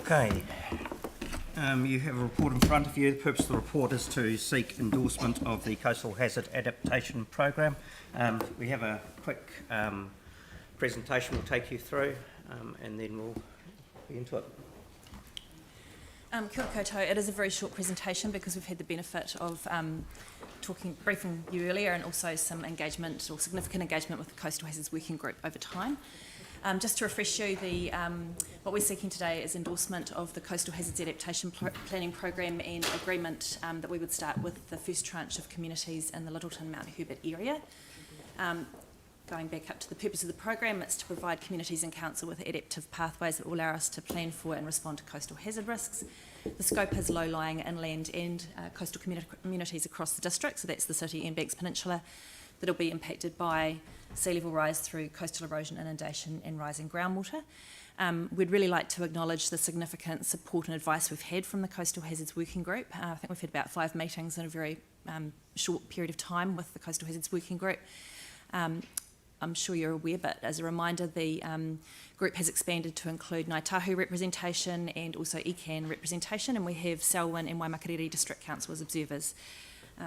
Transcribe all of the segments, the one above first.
Okay. You have a report in front of you. The purpose of the report is to seek endorsement of the Coastal Hazard Adaptation Program. We have a quick presentation we'll take you through, and then we'll be into it. Kia ora koutou. It is a very short presentation because we've had the benefit of briefing you earlier, and also some engagement or significant engagement with the Coastal Hazards Working Group over time. Just to refresh you, what we're seeking today is endorsement of the Coastal Hazards Adaptation Planning Program and agreement that we would start with the first tranche of communities in the Littleton Mount Herbert area. Going back up to the purpose of the program, it's to provide communities and council with adaptive pathways that will allow us to plan for and respond to coastal hazard risks. The scope has low-lying inland and coastal communities across the district, so that's the city and Banks Peninsula, that will be impacted by sea level rise through coastal erosion, inundation and rising groundwater. We'd really like to acknowledge the significant support and advice we've had from the Coastal Hazards Working Group. I think we've had about 5 meetings in a very short period of time with the Coastal Hazards Working Group. I'm sure you're aware, but as a reminder, the group has expanded to include Ngāi Tahu representation and also ECAN representation, and we have Selwyn and Waimakariri District Council as observers.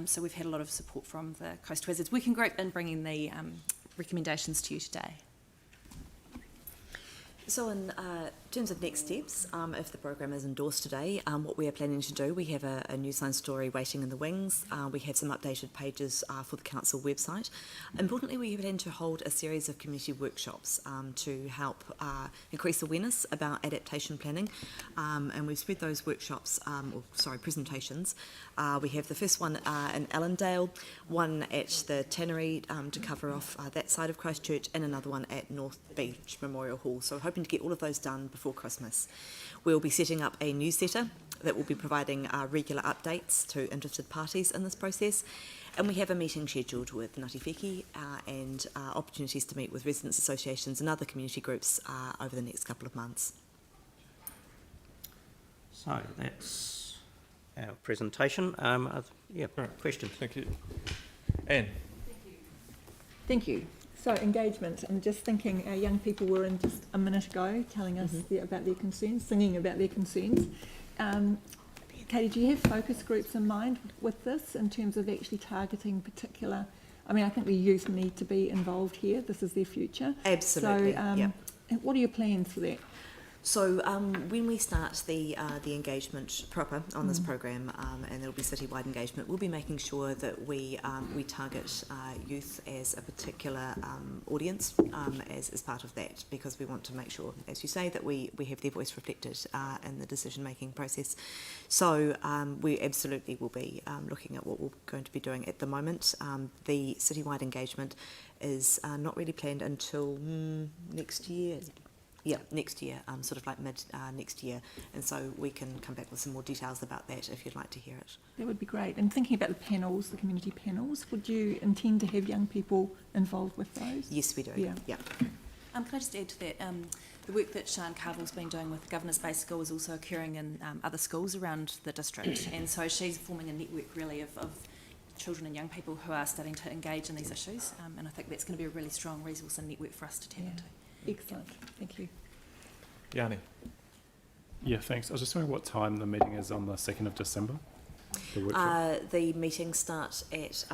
So we've had a lot of support from the Coastal Hazards Working Group in bringing the recommendations to you today. So in terms of next steps, if the program is endorsed today, what we are planning to do, we have a newsline story waiting in the wings. We have some updated pages for the council website. Importantly, we plan to hold a series of community workshops to help increase awareness about adaptation planning, and we've spread those workshops, presentations. We have the first one in Allendale, one at the Tannery to cover off that side of Christchurch, and another one at North Beach Memorial Hall. So hoping to get all of those done before Christmas. We'll be setting up a newsletter that will be providing regular updates to interested parties in this process, and we have a meeting scheduled with Ngāti Wheki and opportunities to meet with residents associations and other community groups over the next couple of months. So that's our presentation. Questions? Thank you. Anne? Thank you. So engagement, I'm just thinking our young people were in just a minute ago telling us about their concerns, singing about their concerns. Katie, do you have focus groups in mind with this in terms of actually targeting particular, I mean, I think the youth need to be involved here, this is their future. Absolutely, So what are your plans for that? So when we start the engagement proper on this program, and there'll be citywide engagement, we'll be making sure that we target youth as a particular audience as part of that, because we want to make sure, as you say, that we have their voice reflected in the decision-making process. So we absolutely will be looking at what we're going to be doing at the moment. The citywide engagement is not really planned until next year. Yeah, next year, sort of like mid next year, and so we can come back with some more details about that if you'd like to hear it. That would be great. And thinking about the panels, the community panels, would you intend to have young people involved with those? Yes, we do. Yeah. Can I just add to that? The work that Sian Carville's been doing with the Governor's Base School is also occurring in other schools around the district, and so she's forming a network really of children and young people who are starting to engage in these issues, and I think that's going to be a really strong resource and network for us to tap into. Excellent, thank you. Yanni? Yeah, thanks. I was just wondering what time the meeting is on the 2nd of December? The meetings start at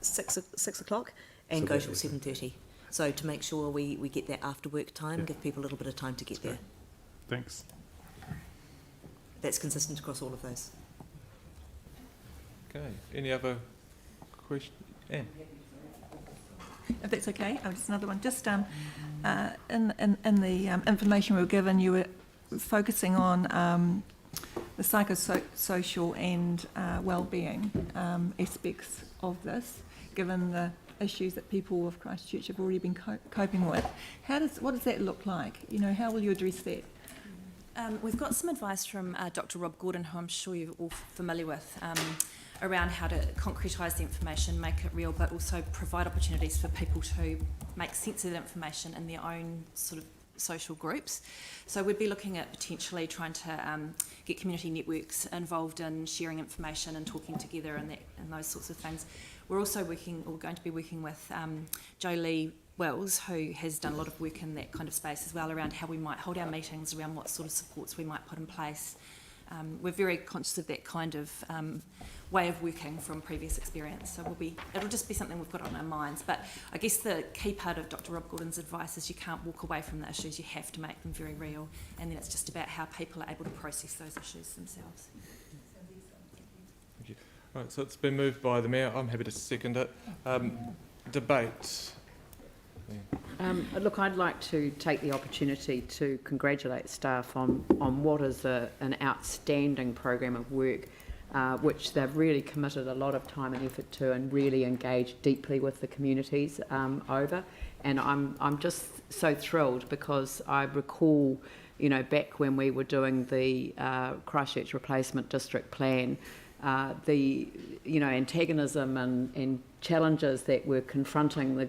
6 o'clock and go till 7:30. So to make sure we get that after work time, give people a little bit of time to get there. Thanks. That's consistent across all of those. Okay. Any other questions? Anne? If that's okay, just another one. Just in the information we were given, you were focusing on the psychosocial and well-being aspects of this, given the issues that people of Christchurch have already been coping with. What does that look like? You know, how will you address that? We've got some advice from Dr. Rob Gordon, who I'm sure you're all familiar with, around how to concretise the information, make it real, but also provide opportunities for people to make sense of that information in their own sort of social groups. So we'd be looking at potentially trying to get community networks involved in sharing information and talking together and those sorts of things. We're also going to be working with Joe Lee Wells, who has done a lot of work in that kind of space as well, around how we might hold our meetings, around what sort of supports we might put in place. We're very conscious of that kind of way of working from previous experience, so it'll just be something we've got on our minds. But I guess the key part of Dr. Rob Gordon's advice is you can't walk away from the issues, you have to make them very real, and then it's just about how people are able to process those issues themselves. Thank you. Right, so it's been moved by the Mayor. I'm happy to second it. Debate. Look, I'd like to take the opportunity to congratulate staff on what is an outstanding program of work, which they've really committed a lot of time and effort to, and really engaged deeply with the communities over. And I'm just so thrilled, because I recall, you know, back when we were doing the Christchurch Replacement District Plan, the antagonism and challenges that were confronting the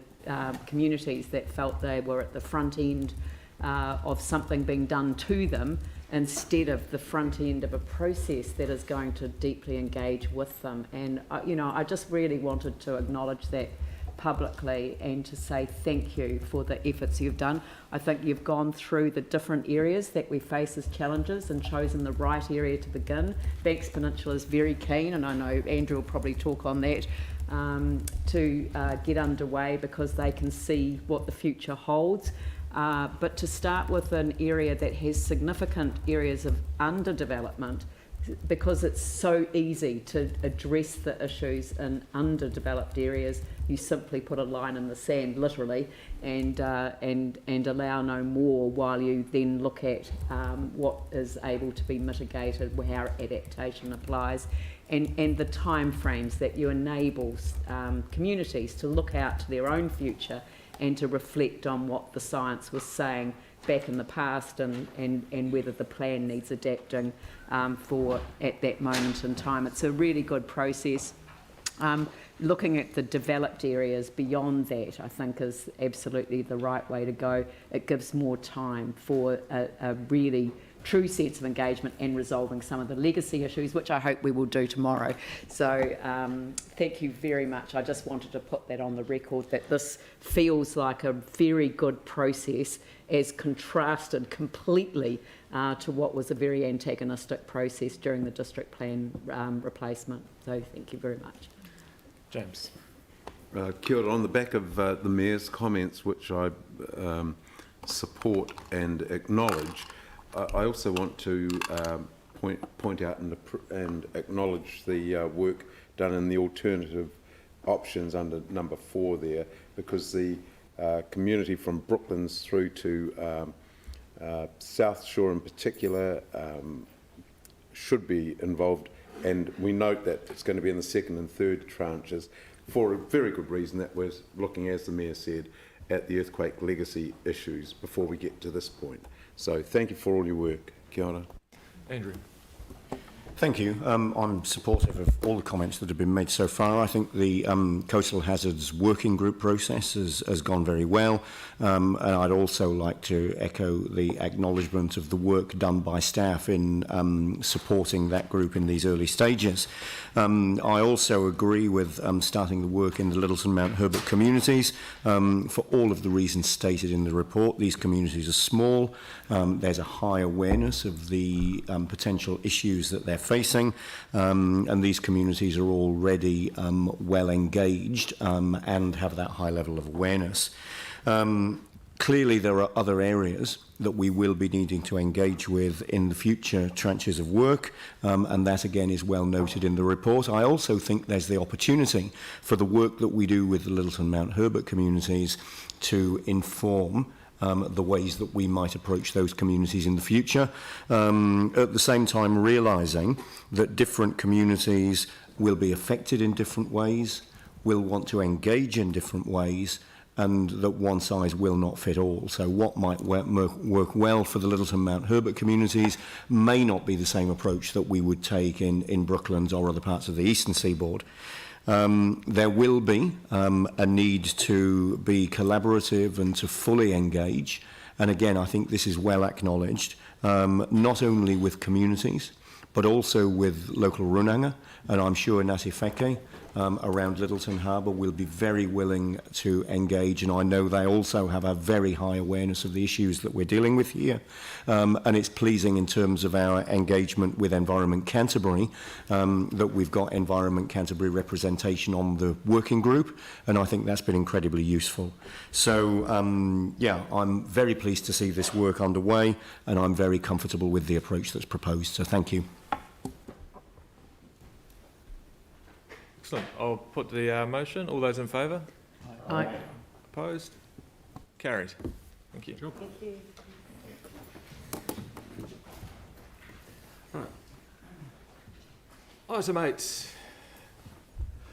communities that felt they were at the front end of something being done to them, instead of the front end of a process that is going to deeply engage with them. And I just really wanted to acknowledge that publicly and to say thank you for the efforts you've done. I think you've gone through the different areas that we face as challenges and chosen the right area to begin. Banks Peninsula is very keen, and I know Andrew will probably talk on that, to get underway, because they can see what the future holds. But to start with an area that has significant areas of underdevelopment, because it's so easy to address the issues in underdeveloped areas, you simply put a line in the sand, literally, and allow no more, while you then look at what is able to be mitigated, how adaptation applies, and the time frames that you enable communities to look out to their own future and to reflect on what the science was saying back in the past, and whether the plan needs adapting for at that moment in time. It's a really good process. Looking at the developed areas beyond that, I think, is absolutely the right way to go. It gives more time for a really true sense of engagement and resolving some of the legacy issues, which I hope we will do tomorrow. So thank you very much. I just wanted to put that on the record, that this feels like a very good process, as contrasted completely to what was a very antagonistic process during the district plan replacement. So thank you very much. James. Kia ora. On the back of the Mayor's comments, which I support and acknowledge, I also want to point out and acknowledge the work done in the alternative options under number 4 there, because the community from Brooklands through to South Shore in particular should be involved, and we note that it's going to be in the second and third tranches for a very good reason, that we're looking, as the Mayor said, at the earthquake legacy issues before we get to this point. So thank you for all your work. Kia ora. Andrew. Thank you. I'm supportive of all the comments that have been made so far. I think the Coastal Hazards Working Group process has gone very well, and I'd also like to echo the acknowledgement of the work done by staff in supporting that group in these early stages. I also agree with starting the work in the Littleton Mount Herbert communities for all of the reasons stated in the report. These communities are small. There's a high awareness of the potential issues that they're facing, and these communities are already well engaged and have that high level of awareness. Clearly there are other areas that we will be needing to engage with in the future tranches of work, and that again is well noted in the report. I also think there's the opportunity for the work that we do with the Littleton Mount Herbert communities to inform the ways that we might approach those communities in the future. At the same time, realising that different communities will be affected in different ways, will want to engage in different ways, and that one size will not fit all. So what might work well for the Littleton Mount Herbert communities may not be the same approach that we would take in Brooklands or other parts of the eastern seaboard. There will be a need to be collaborative and to fully engage, and again I think this is well acknowledged, not only with communities but also with local runanga, and I'm sure Ngāti Wheke around Littleton Harbour will be very willing to engage, and I know they also have a very high awareness of the issues that we're dealing with here. And it's pleasing in terms of our engagement with Environment Canterbury that we've got Environment Canterbury representation on the working group, and I think that's been incredibly useful. So, yeah, I'm very pleased to see this work underway, and I'm very comfortable with the approach that's proposed. So thank you. Excellent. I'll put the motion. All those in favour? Aye. Opposed? Carried. Thank you. Right. Item 8.